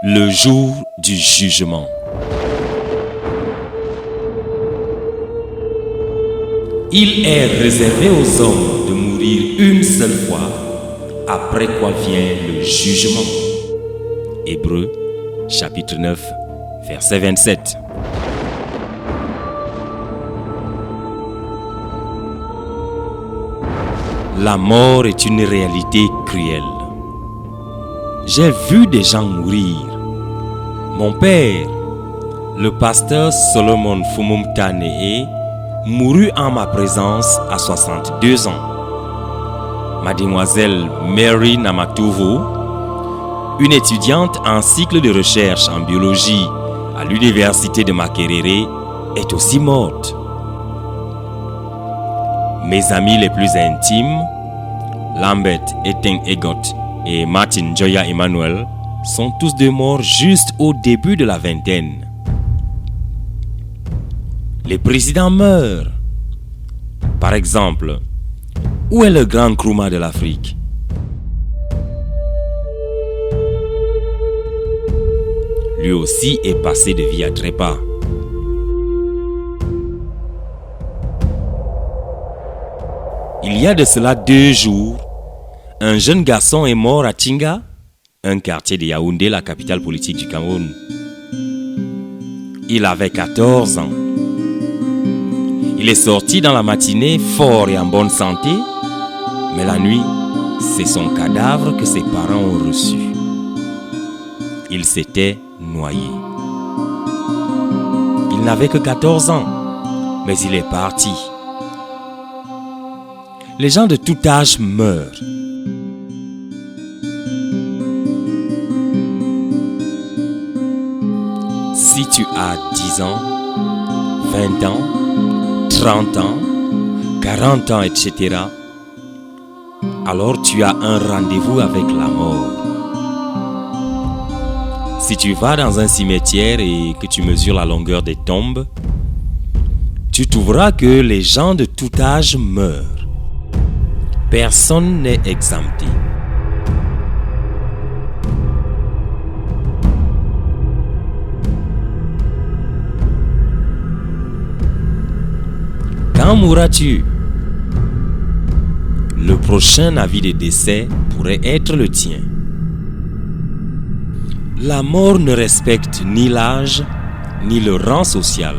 Le jour du jugement. Il est réservé aux hommes de mourir une seule fois, après quoi vient le jugement. Hébreux, chapitre 9, verset 27. La mort est une réalité cruelle. J'ai vu des gens mourir. Mon père, le pasteur Solomon Fumumtanee, mourut en ma présence à 62 ans. Mademoiselle Mary Namatuvo, une étudiante en cycle de recherche en biologie à l'université de Makerere, est aussi morte. Mes amis les plus intimes, Lambert Eten Egot et Martin Joya Emmanuel, sont tous deux morts juste au début de la vingtaine. Les présidents meurent. Par exemple, où est le grand Nkrumah de l'Afrique? Lui aussi est passé de vie à trépas. Il y a de cela 2 jours, un jeune garçon est mort à Tinga, un quartier de Yaoundé, la capitale politique du Cameroun. Il avait 14 ans. Il est sorti dans la matinée fort et en bonne santé, mais la nuit, c'est son cadavre que ses parents ont reçu. Il s'était noyé. Il n'avait que 14 ans, mais il est parti. Les gens de tout âge meurent. Si tu as 10 ans, 20 ans, 30 ans, 40 ans, etc., alors tu as un rendez-vous avec la mort. Si tu vas dans un cimetière et que tu mesures la longueur des tombes, tu trouveras que les gens de tout âge meurent. Personne n'est exempté. Quand mourras-tu? Le prochain avis de décès pourrait être le tien. La mort ne respecte ni l'âge, ni le rang social.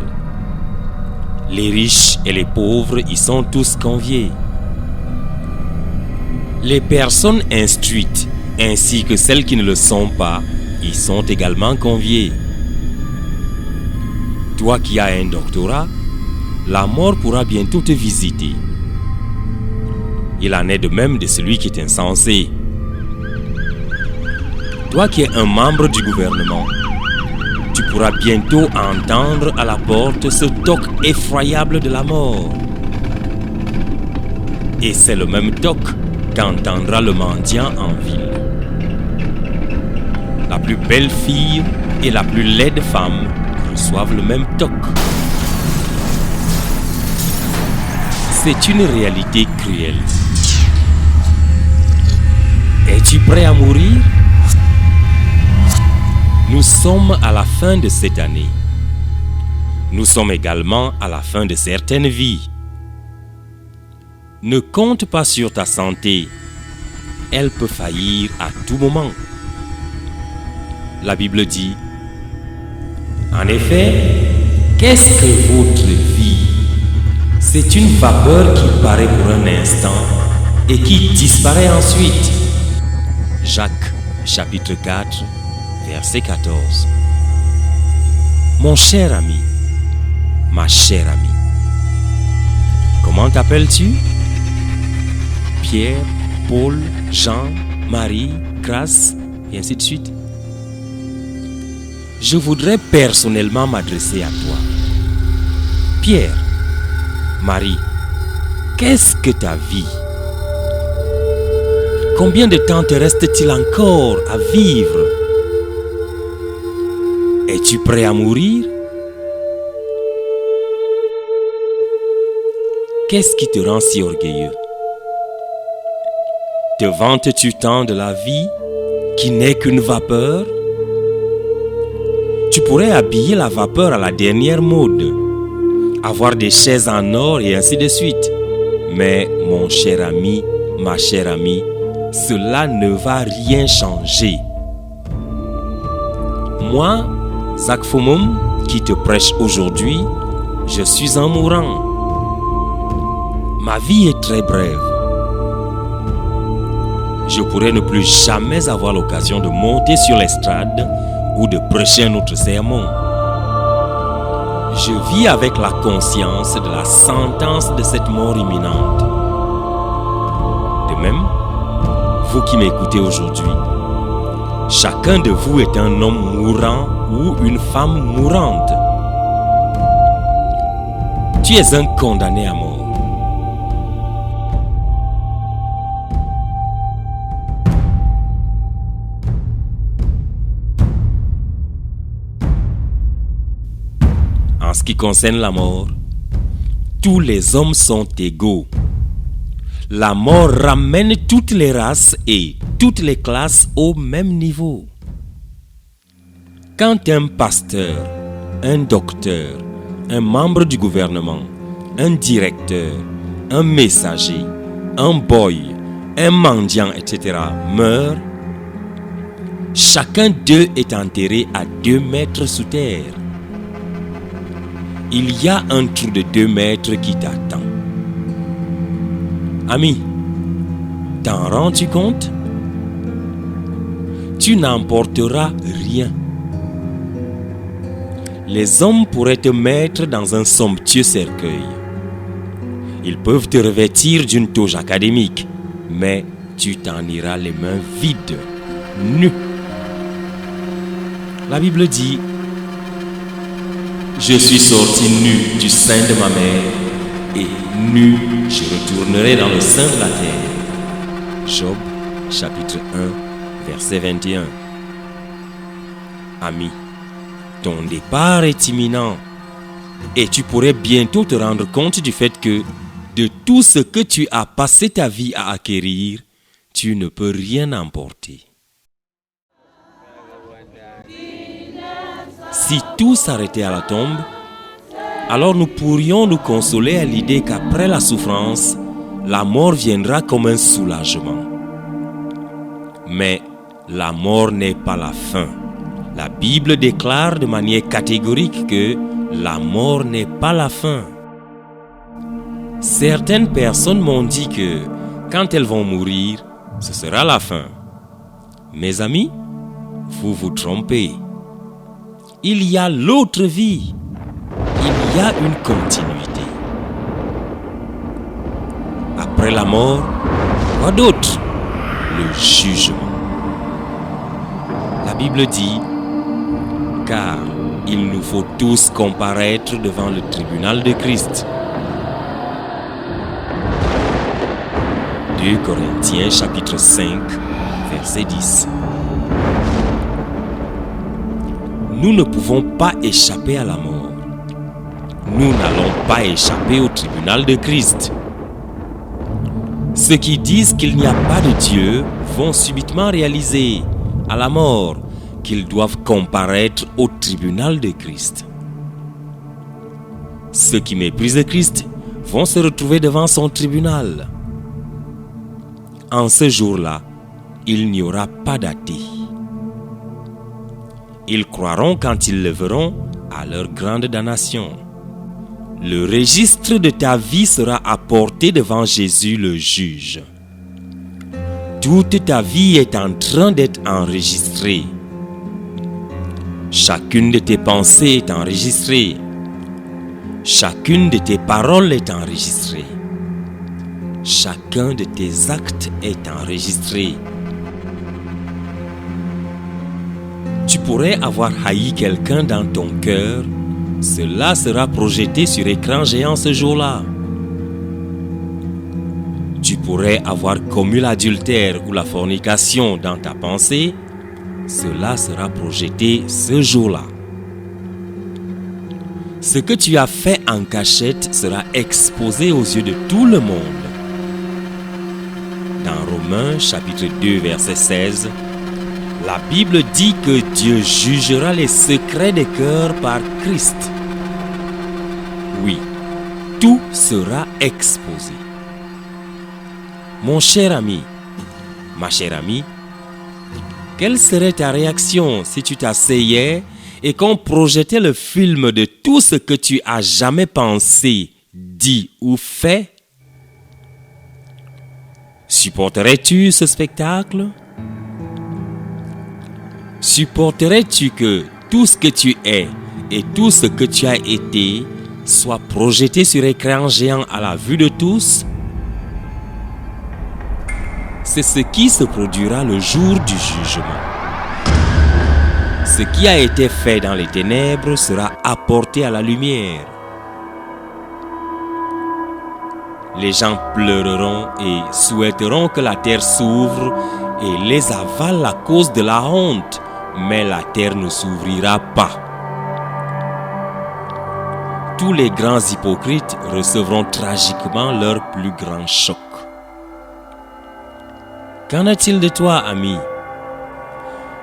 Les riches et les pauvres y sont tous conviés. Les personnes instruites, ainsi que celles qui ne le sont pas, y sont également conviées. Toi qui as un doctorat, la mort pourra bientôt te visiter. Il en est de même de celui qui est insensé. Toi qui es un membre du gouvernement, tu pourras bientôt entendre à la porte ce toc effroyable de la mort. Et c'est le même toc qu'entendra le mendiant en ville. La plus belle fille et la plus laide femme reçoivent le même toc. C'est une réalité cruelle. Es-tu prêt à mourir? Nous sommes à la fin de cette année. Nous sommes également à la fin de certaines vies. Ne compte pas sur ta santé. Elle peut faillir à tout moment. La Bible dit, en effet, qu'est-ce que votre vie? C'est une vapeur qui paraît pour un instant et qui disparaît ensuite. Jacques, chapitre 4, verset 14. Mon cher ami, ma chère amie, comment t'appelles-tu? Pierre, Paul, Jean, Marie, Grace, et ainsi de suite. Je voudrais personnellement m'adresser à toi. Pierre, Marie, qu'est-ce que ta vie? Combien de temps te reste-t-il encore à vivre? Es-tu prêt à mourir? Qu'est-ce qui te rend si orgueilleux? Te vantes-tu tant de la vie qui n'est qu'une vapeur? Tu pourrais habiller la vapeur à la dernière mode, avoir des chaises en or et ainsi de suite. Mais mon cher ami, ma chère amie, cela ne va rien changer. Moi, Zach Fumum, qui te prêche aujourd'hui, je suis un mourant. Ma vie est très brève. Je pourrais ne plus jamais avoir l'occasion de monter sur l'estrade ou de prêcher un autre sermon. Je vis avec la conscience de la sentence de cette mort imminente. De même, vous qui m'écoutez aujourd'hui, chacun de vous est un homme mourant ou une femme mourante. Tu es un condamné à mort. En ce qui concerne la mort, tous les hommes sont égaux. La mort ramène toutes les races et toutes les classes au même niveau. Quand un pasteur, un docteur, un membre du gouvernement, un directeur, un messager, un boy, un mendiant, etc. meurt, chacun d'eux est enterré à 2 mètres sous terre. Il y a un trou de 2 mètres qui t'attend. Ami, t'en rends-tu compte? Tu n'emporteras rien. Les hommes pourraient te mettre dans un somptueux cercueil. Ils peuvent te revêtir d'une toge académique, mais tu t'en iras les mains vides, nu. La Bible dit: je suis sorti nu du sein de ma mère, et nu je retournerai dans le sein de la terre. Job, chapitre 1, verset 21. Ami, ton départ est imminent, et tu pourrais bientôt te rendre compte du fait que de tout ce que tu as passé ta vie à acquérir, tu ne peux rien emporter. Si tout s'arrêtait à la tombe, alors nous pourrions nous consoler à l'idée qu'après la souffrance, la mort viendra comme un soulagement. Mais la mort n'est pas la fin. La Bible déclare de manière catégorique que la mort n'est pas la fin. Certaines personnes m'ont dit que quand elles vont mourir, ce sera la fin. Mes amis, vous vous trompez. Il y a l'autre vie. Il y a une continuité. Après la mort, quoi d'autre? Le jugement. La Bible dit: car il nous faut tous comparaître devant le tribunal de Christ. 2 Corinthiens chapitre 5, verset 10. Nous ne pouvons pas échapper à la mort. Nous n'allons pas échapper au tribunal de Christ. Ceux qui disent qu'il n'y a pas de Dieu vont subitement réaliser à la mort qu'ils doivent comparaître au tribunal de Christ. Ceux qui méprisent Christ vont se retrouver devant son tribunal. En ce jour-là, il n'y aura pas d'athée. Ils croiront quand ils le verront à leur grande damnation. Le registre de ta vie sera apporté devant Jésus le juge. Toute ta vie est en train d'être enregistrée. Chacune de tes pensées est enregistrée. Chacune de tes paroles est enregistrée. Chacun de tes actes est enregistré. Tu pourrais avoir haï quelqu'un dans ton cœur, cela sera projeté sur écran géant ce jour-là. Tu pourrais avoir commis l'adultère ou la fornication dans ta pensée, cela sera projeté ce jour-là. Ce que tu as fait en cachette sera exposé aux yeux de tout le monde. Dans Romains chapitre 2 verset 16, La Bible dit que Dieu jugera les secrets des cœurs par Christ. Oui, tout sera exposé. Mon cher ami, ma chère amie, quelle serait ta réaction si tu t'asseyais et qu'on projetait le film de tout ce que tu as jamais pensé, dit ou fait? Supporterais-tu ce spectacle? Supporterais-tu que tout ce que tu es et tout ce que tu as été soit projeté sur écran géant à la vue de tous? C'est ce qui se produira le jour du jugement. Ce qui a été fait dans les ténèbres sera apporté à la lumière. Les gens pleureront et souhaiteront que la terre s'ouvre et les avale à cause de la honte, mais la terre ne s'ouvrira pas. Tous les grands hypocrites recevront tragiquement leur plus grand choc. Qu'en est-il de toi, ami?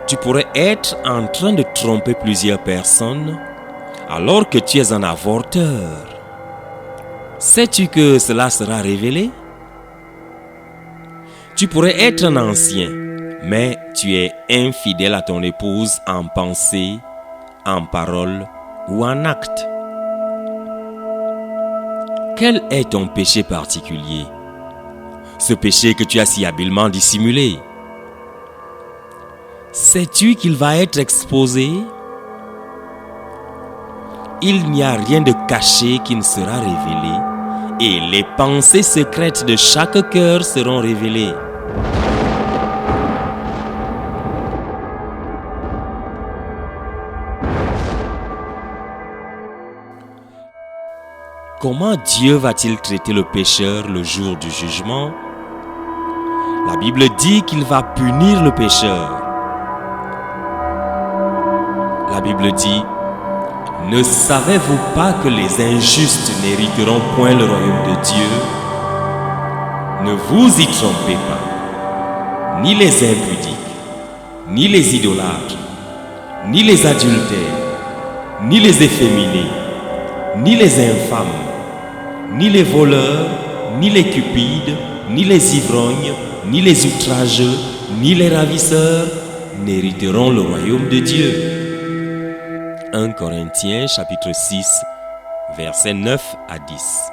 Tu pourrais être en train de tromper plusieurs personnes alors que tu es un avorteur. Sais-tu que cela sera révélé? Tu pourrais être un ancien, mais tu es infidèle à ton épouse en pensée, en parole ou en acte. Quel est ton péché particulier? Ce péché que tu as si habilement dissimulé? Sais-tu qu'il va être exposé? Il n'y a rien de caché qui ne sera révélé, et les pensées secrètes de chaque cœur seront révélées. Comment Dieu va-t-il traiter le pécheur le jour du jugement? La Bible dit qu'il va punir le pécheur. La Bible dit: ne savez-vous pas que les injustes n'hériteront point le royaume de Dieu? Ne vous y trompez pas. Ni les impudiques, ni les idolâtres, ni les adultères, ni les efféminés, ni les infâmes, ni les voleurs, ni les cupides, ni les ivrognes, ni les outrageux, ni les ravisseurs n'hériteront le royaume de Dieu. 1 Corinthiens chapitre 6, versets 9 à 10.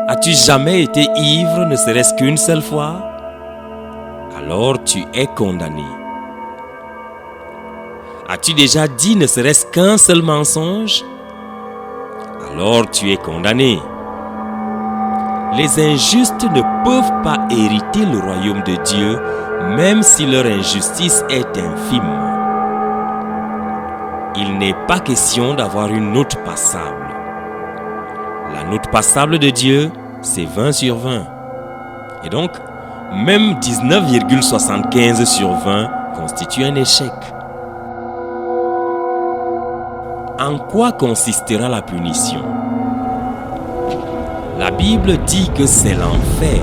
As-tu jamais été ivre, ne serait-ce qu'une seule fois? Alors tu es condamné. As-tu déjà dit ne serait-ce qu'un seul mensonge? Alors tu es condamné. Les injustes ne peuvent pas hériter le royaume de Dieu, même si leur injustice est infime. Il n'est pas question d'avoir une note passable. La note passable de Dieu, c'est 20 sur 20. Et donc, même 19,75 sur 20 constitue un échec. En quoi consistera la punition? La Bible dit que c'est l'enfer.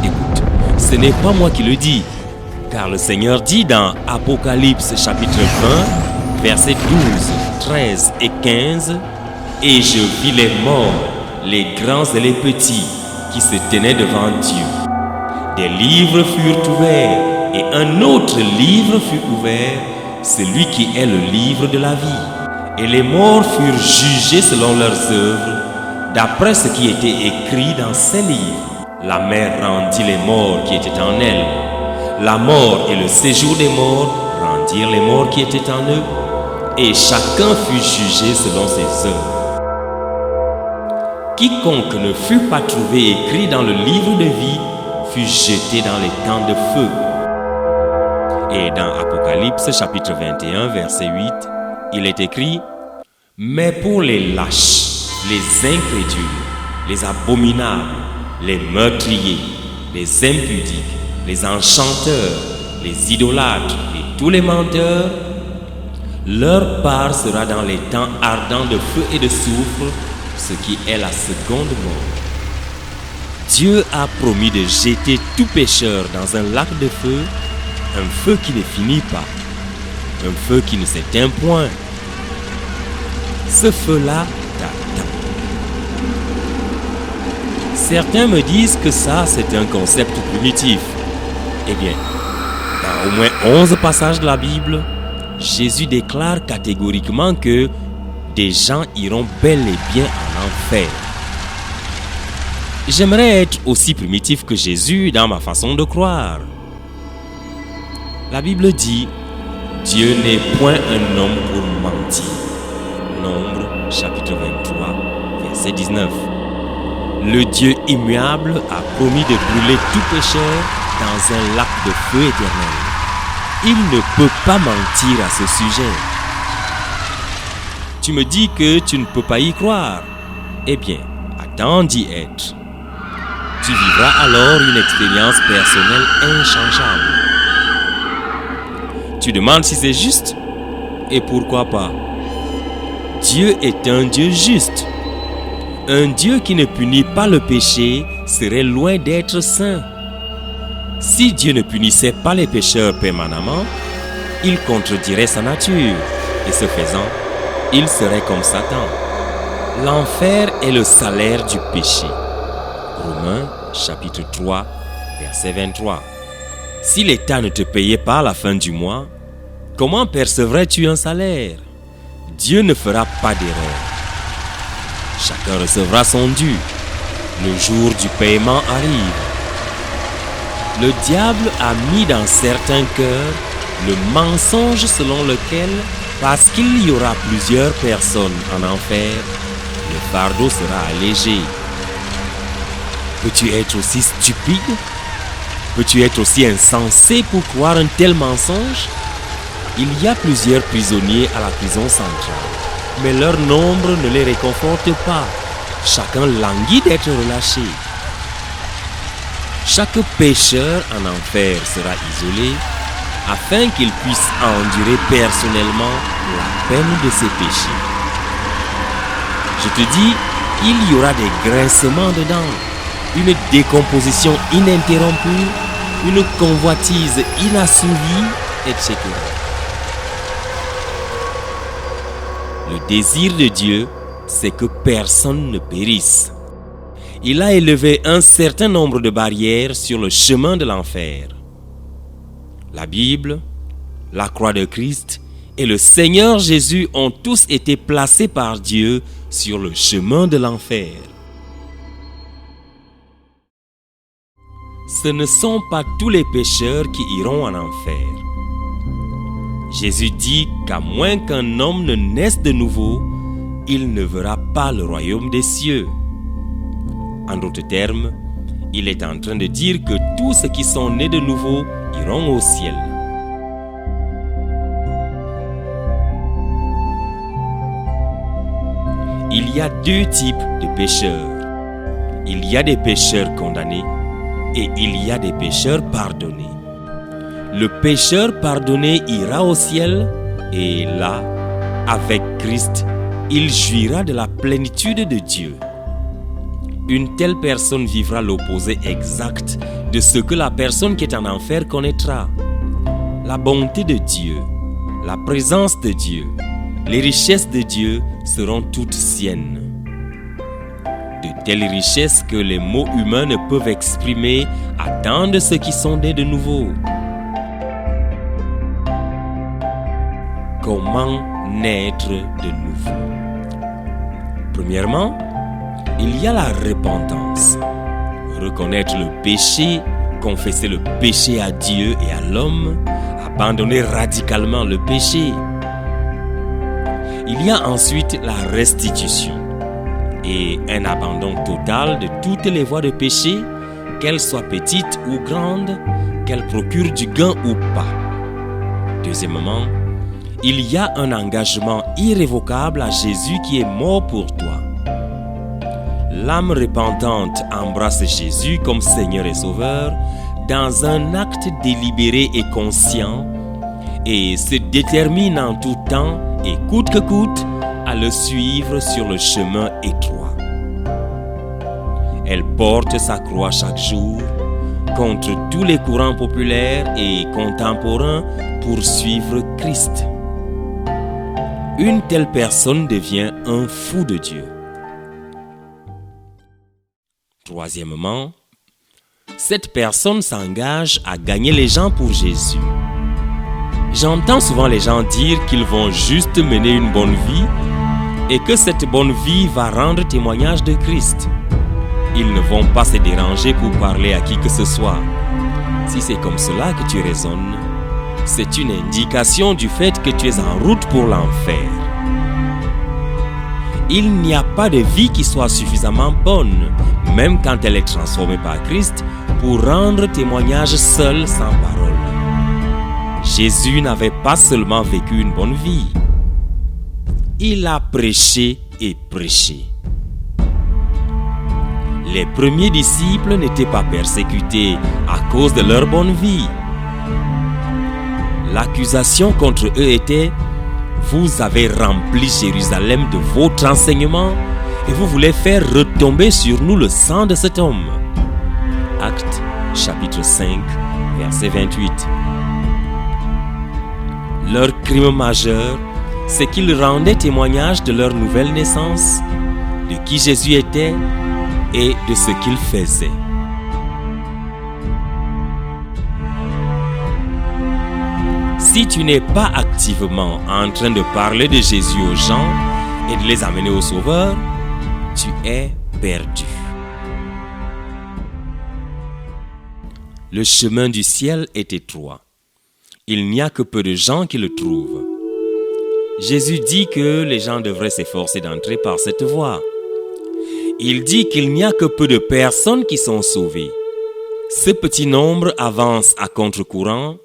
Écoute, ce n'est pas moi qui le dis, car le Seigneur dit dans Apocalypse chapitre 20, versets 12, 13 et 15, « Et je vis les morts, les grands et les petits, qui se tenaient devant Dieu. Des livres furent ouverts, et un autre livre fut ouvert, celui qui est le livre de la vie. Et les morts furent jugés selon leurs œuvres, d'après ce qui était écrit dans ces livres. La mer rendit les morts qui étaient en elle. La mort et le séjour des morts rendirent les morts qui étaient en eux. Et chacun fut jugé selon ses œuvres. Quiconque ne fut pas trouvé écrit dans le livre de vie fut jeté dans les temps de feu. » Et dans Apocalypse chapitre 21, verset 8, il est écrit: « Mais pour les lâches, les incrédules, les abominables, les meurtriers, les impudiques, les enchanteurs, les idolâtres et tous les menteurs, leur part sera dans les temps ardents de feu et de soufre, ce qui est la seconde mort. » Dieu a promis de jeter tout pécheur dans un lac de feu un feu qui ne finit pas, un feu qui ne s'éteint point. Ce feu-là t'attend. Certains me disent que ça, c'est un concept primitif. Eh bien, dans au moins 11 passages de la Bible, Jésus déclare catégoriquement que des gens iront bel et bien en enfer. J'aimerais être aussi primitif que Jésus dans ma façon de croire. La Bible dit « Dieu n'est point un homme pour mentir ». Nombre, chapitre 23, verset 19. Le Dieu immuable a promis de brûler tout pécheur dans un lac de feu éternel. Il ne peut pas mentir à ce sujet. Tu me dis que tu ne peux pas y croire. Eh bien, attends d'y être. Tu vivras alors une expérience personnelle inchangeable. Tu demandes si c'est juste? Et pourquoi pas? Dieu est un Dieu juste. Un Dieu qui ne punit pas le péché serait loin d'être saint. Si Dieu ne punissait pas les pécheurs permanemment, il contredirait sa nature, et ce faisant, il serait comme Satan. L'enfer est le salaire du péché. Romains, chapitre 3, verset 23. Si l'État ne te payait pas à la fin du mois, comment percevrais-tu un salaire? Dieu ne fera pas d'erreur. Chacun recevra son dû. Le jour du paiement arrive. Le diable a mis dans certains cœurs le mensonge selon lequel, parce qu'il y aura plusieurs personnes en enfer, le fardeau sera allégé. Peux-tu être aussi stupide? Peux-tu être aussi insensé pour croire un tel mensonge? Il y a plusieurs prisonniers à la prison centrale, mais leur nombre ne les réconforte pas. Chacun languit d'être relâché. Chaque pécheur en enfer sera isolé afin qu'il puisse endurer personnellement la peine de ses péchés. Je te dis, il y aura des grincements dedans, une décomposition ininterrompue, une convoitise inassouvie, etc. Le désir de Dieu, c'est que personne ne périsse. Il a élevé un certain nombre de barrières sur le chemin de l'enfer. La Bible, la croix de Christ et le Seigneur Jésus ont tous été placés par Dieu sur le chemin de l'enfer. Ce ne sont pas tous les pécheurs qui iront en enfer. Jésus dit qu'à moins qu'un homme ne naisse de nouveau, il ne verra pas le royaume des cieux. En d'autres termes, il est en train de dire que tous ceux qui sont nés de nouveau iront au ciel. Il y a deux types de pécheurs. Il y a des pécheurs condamnés et il y a des pécheurs pardonnés. Le pécheur pardonné ira au ciel et là, avec Christ, il jouira de la plénitude de Dieu. Une telle personne vivra l'opposé exact de ce que la personne qui est en enfer connaîtra. La bonté de Dieu, la présence de Dieu, les richesses de Dieu seront toutes siennes. De telles richesses que les mots humains ne peuvent exprimer à tant de ceux qui sont nés de nouveau. Comment naître de nouveau? Premièrement, il y a la repentance. Reconnaître le péché, confesser le péché à Dieu et à l'homme, abandonner radicalement le péché. Il y a ensuite la restitution et un abandon total de toutes les voies de péché, qu'elles soient petites ou grandes, qu'elles procurent du gain ou pas. Deuxièmement, il y a un engagement irrévocable à Jésus qui est mort pour toi. L'âme repentante embrasse Jésus comme Seigneur et Sauveur dans un acte délibéré et conscient et se détermine en tout temps et coûte que coûte à le suivre sur le chemin étroit. Elle porte sa croix chaque jour, contre tous les courants populaires et contemporains pour suivre Christ. Une telle personne devient un fou de Dieu. Troisièmement, cette personne s'engage à gagner les gens pour Jésus. J'entends souvent les gens dire qu'ils vont juste mener une bonne vie et que cette bonne vie va rendre témoignage de Christ. Ils ne vont pas se déranger pour parler à qui que ce soit. Si c'est comme cela que tu raisonnes, c'est une indication du fait que tu es en route pour l'enfer. Il n'y a pas de vie qui soit suffisamment bonne, même quand elle est transformée par Christ, pour rendre témoignage seul sans parole. Jésus n'avait pas seulement vécu une bonne vie, il a prêché et prêché. Les premiers disciples n'étaient pas persécutés à cause de leur bonne vie. L'accusation contre eux était: vous avez rempli Jérusalem de votre enseignement et vous voulez faire retomber sur nous le sang de cet homme. Actes chapitre 5, verset 28. Leur crime majeur, c'est qu'ils rendaient témoignage de leur nouvelle naissance, de qui Jésus était et de ce qu'il faisait. Si tu n'es pas activement en train de parler de Jésus aux gens et de les amener au Sauveur, tu es perdu. Le chemin du ciel est étroit. Il n'y a que peu de gens qui le trouvent. Jésus dit que les gens devraient s'efforcer d'entrer par cette voie. Il dit qu'il n'y a que peu de personnes qui sont sauvées. Ce petit nombre avance à contre-courant,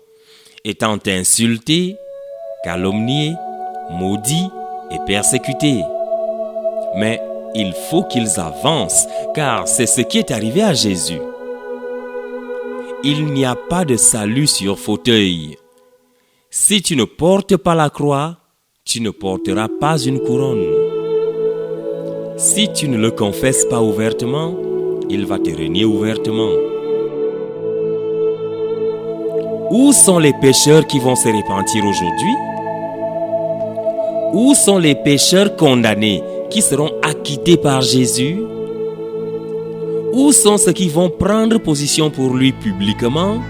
étant insultés, calomniés, maudits et persécutés. Mais il faut qu'ils avancent, car c'est ce qui est arrivé à Jésus. Il n'y a pas de salut sur fauteuil. Si tu ne portes pas la croix, tu ne porteras pas une couronne. Si tu ne le confesses pas ouvertement, il va te renier ouvertement. Où sont les pécheurs qui vont se repentir aujourd'hui? Où sont les pécheurs condamnés qui seront acquittés par Jésus? Où sont ceux qui vont prendre position pour lui publiquement?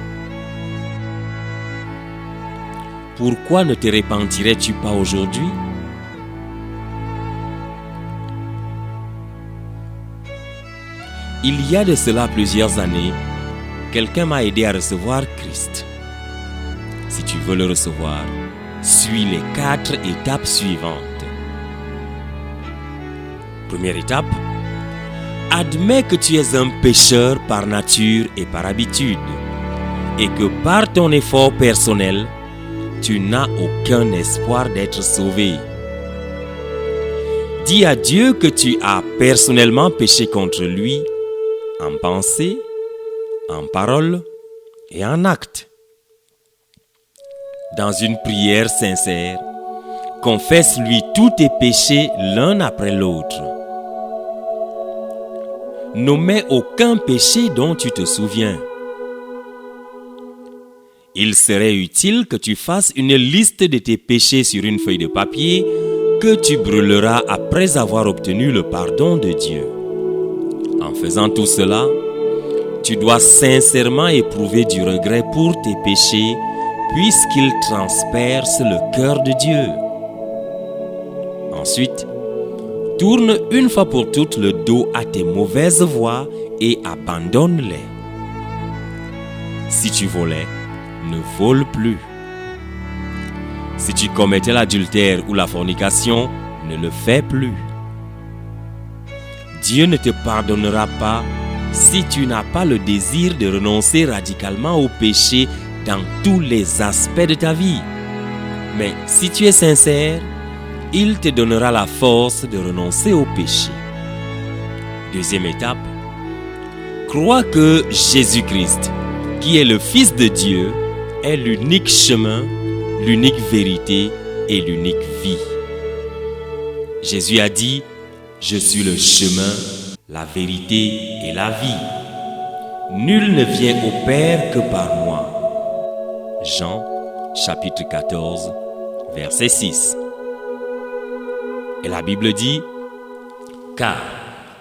Pourquoi ne te repentirais-tu pas aujourd'hui? Il y a de cela plusieurs années, quelqu'un m'a aidé à recevoir Christ. Si tu veux le recevoir, suis les 4 étapes suivantes. Première étape, admets que tu es un pécheur par nature et par habitude, et que par ton effort personnel, tu n'as aucun espoir d'être sauvé. Dis à Dieu que tu as personnellement péché contre lui, en pensée, en parole et en acte. Dans une prière sincère, confesse-lui tous tes péchés l'un après l'autre. N'omets aucun péché dont tu te souviens. Il serait utile que tu fasses une liste de tes péchés sur une feuille de papier que tu brûleras après avoir obtenu le pardon de Dieu. En faisant tout cela, tu dois sincèrement éprouver du regret pour tes péchés puisqu'ils transpercent le cœur de Dieu. Ensuite, tourne une fois pour toutes le dos à tes mauvaises voies et abandonne-les. Si tu volais, ne vole plus. Si tu commettais l'adultère ou la fornication, ne le fais plus. Dieu ne te pardonnera pas si tu n'as pas le désir de renoncer radicalement au péché dans tous les aspects de ta vie. Mais si tu es sincère, il te donnera la force de renoncer au péché. Deuxième étape, crois que Jésus-Christ, qui est le Fils de Dieu, est l'unique chemin, l'unique vérité et l'unique vie. Jésus a dit: « Je suis le chemin, la vérité et la vie. Nul ne vient au Père que par moi. Jean, chapitre 14, verset 6. Et la Bible dit, car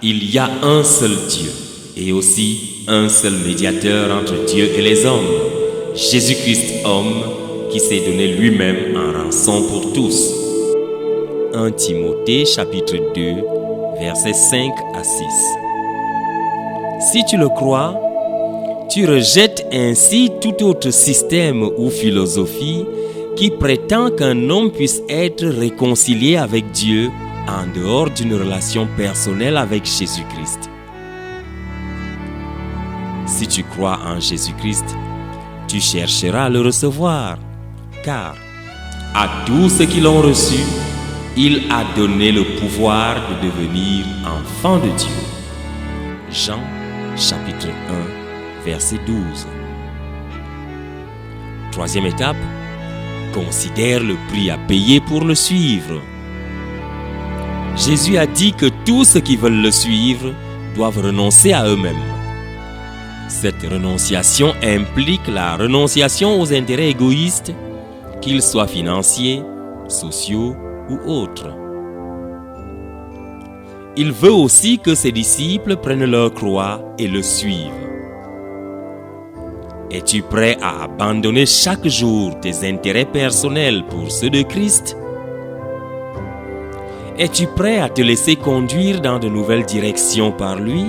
il y a un seul Dieu et aussi un seul médiateur entre Dieu et les hommes, Jésus-Christ homme, qui s'est donné lui-même en rançon pour tous. 1 Timothée chapitre 2, versets 5 à 6. Si tu le crois, tu rejettes ainsi tout autre système ou philosophie qui prétend qu'un homme puisse être réconcilié avec Dieu en dehors d'une relation personnelle avec Jésus-Christ. Si tu crois en Jésus-Christ, tu chercheras à le recevoir, car à tous ceux qui l'ont reçu, il a donné le pouvoir de devenir enfants de Dieu. Jean, chapitre 1, verset 12. Troisième étape, considère le prix à payer pour le suivre. Jésus a dit que tous ceux qui veulent le suivre doivent renoncer à eux-mêmes. Cette renonciation implique la renonciation aux intérêts égoïstes, qu'ils soient financiers, sociaux ou autres. Il veut aussi que ses disciples prennent leur croix et le suivent. Es-tu prêt à abandonner chaque jour tes intérêts personnels pour ceux de Christ? Es-tu prêt à te laisser conduire dans de nouvelles directions par lui?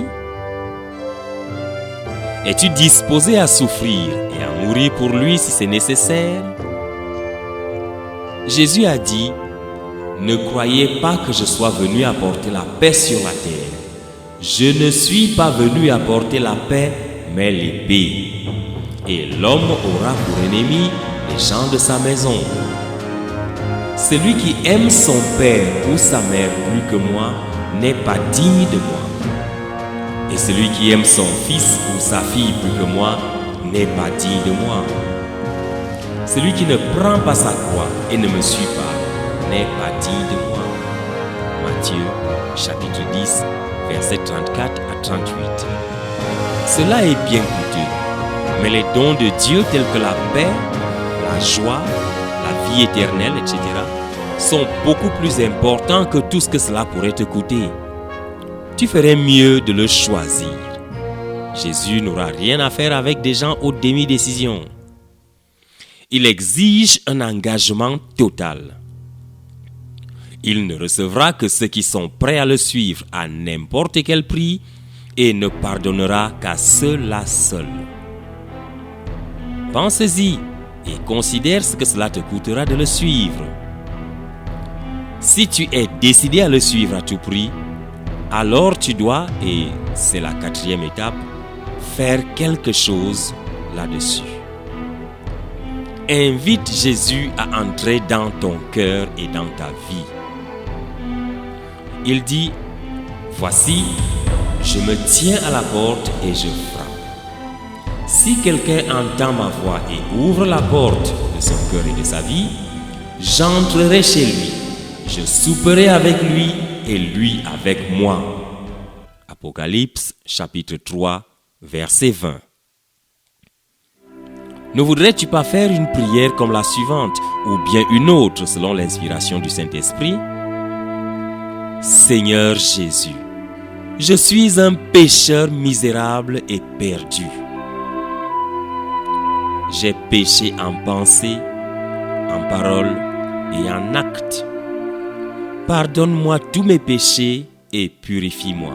Es-tu disposé à souffrir et à mourir pour lui si c'est nécessaire? Jésus a dit, « Ne croyez pas que je sois venu apporter la paix sur la terre. Je ne suis pas venu apporter la paix, mais l'épée. Et l'homme aura pour ennemi les gens de sa maison. Celui qui aime son père ou sa mère plus que moi n'est pas digne de moi. Et celui qui aime son fils ou sa fille plus que moi n'est pas digne de moi. Celui qui ne prend pas sa croix et ne me suit pas n'est pas digne de moi. » Matthieu, chapitre 10, versets 34 à 38. Cela est bien coûteux, mais les dons de Dieu tels que la paix, la joie, la vie éternelle, etc., sont beaucoup plus importants que tout ce que cela pourrait te coûter. Tu ferais mieux de le choisir. Jésus n'aura rien à faire avec des gens aux demi-décisions. Il exige un engagement total. Il ne recevra que ceux qui sont prêts à le suivre à n'importe quel prix et ne pardonnera qu'à ceux-là seuls. Pense-y et considère ce que cela te coûtera de le suivre. Si tu es décidé à le suivre à tout prix, alors tu dois, et c'est la quatrième étape, faire quelque chose là-dessus. Invite Jésus à entrer dans ton cœur et dans ta vie. Il dit, « Voici, je me tiens à la porte et je frappe. Si quelqu'un entend ma voix et ouvre la porte de son cœur et de sa vie, j'entrerai chez lui, je souperai avec lui et lui avec moi. » Apocalypse chapitre 3, verset 20. Ne voudrais-tu pas faire une prière comme la suivante ou bien une autre selon l'inspiration du Saint-Esprit? Seigneur Jésus, je suis un pécheur misérable et perdu. J'ai péché en pensée, en parole et en acte. Pardonne-moi tous mes péchés et purifie-moi.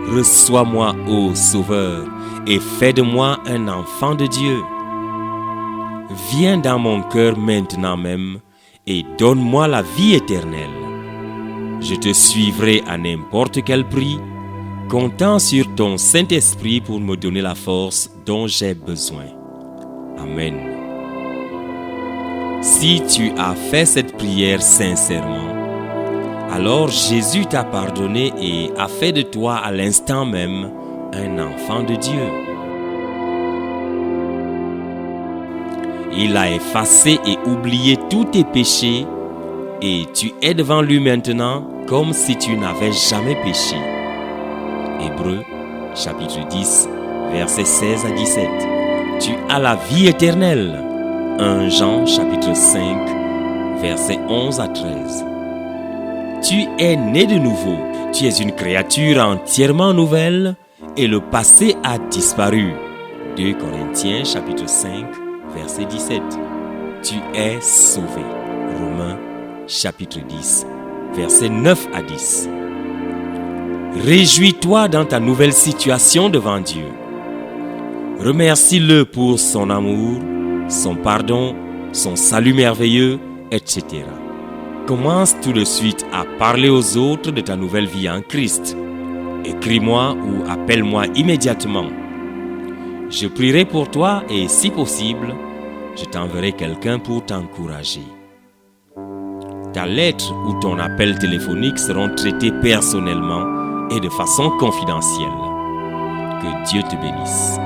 Reçois-moi, ô Sauveur, et fais de moi un enfant de Dieu. Viens dans mon cœur maintenant même et donne-moi la vie éternelle. Je te suivrai à n'importe quel prix, comptant sur ton Saint-Esprit pour me donner la force dont j'ai besoin. Amen. Si tu as fait cette prière sincèrement, alors Jésus t'a pardonné et a fait de toi à l'instant même un enfant de Dieu. Il a effacé et oublié tous tes péchés et tu es devant lui maintenant comme si tu n'avais jamais péché. Hébreux, chapitre 10, versets 16 à 17. Tu as la vie éternelle. 1 Jean, chapitre 5, versets 11 à 13. Tu es né de nouveau. Tu es une créature entièrement nouvelle et le passé a disparu. 2 Corinthiens, chapitre 5, verset 17. Tu es sauvé. Romains, chapitre 10, versets 9 à 10. Réjouis-toi dans ta nouvelle situation devant Dieu. Remercie-le pour son amour, son pardon, son salut merveilleux, etc. Commence tout de suite à parler aux autres de ta nouvelle vie en Christ. Écris-moi ou appelle-moi immédiatement. Je prierai pour toi et si possible, je t'enverrai quelqu'un pour t'encourager. Ta lettre ou ton appel téléphonique seront traités personnellement et de façon confidentielle. Que Dieu te bénisse.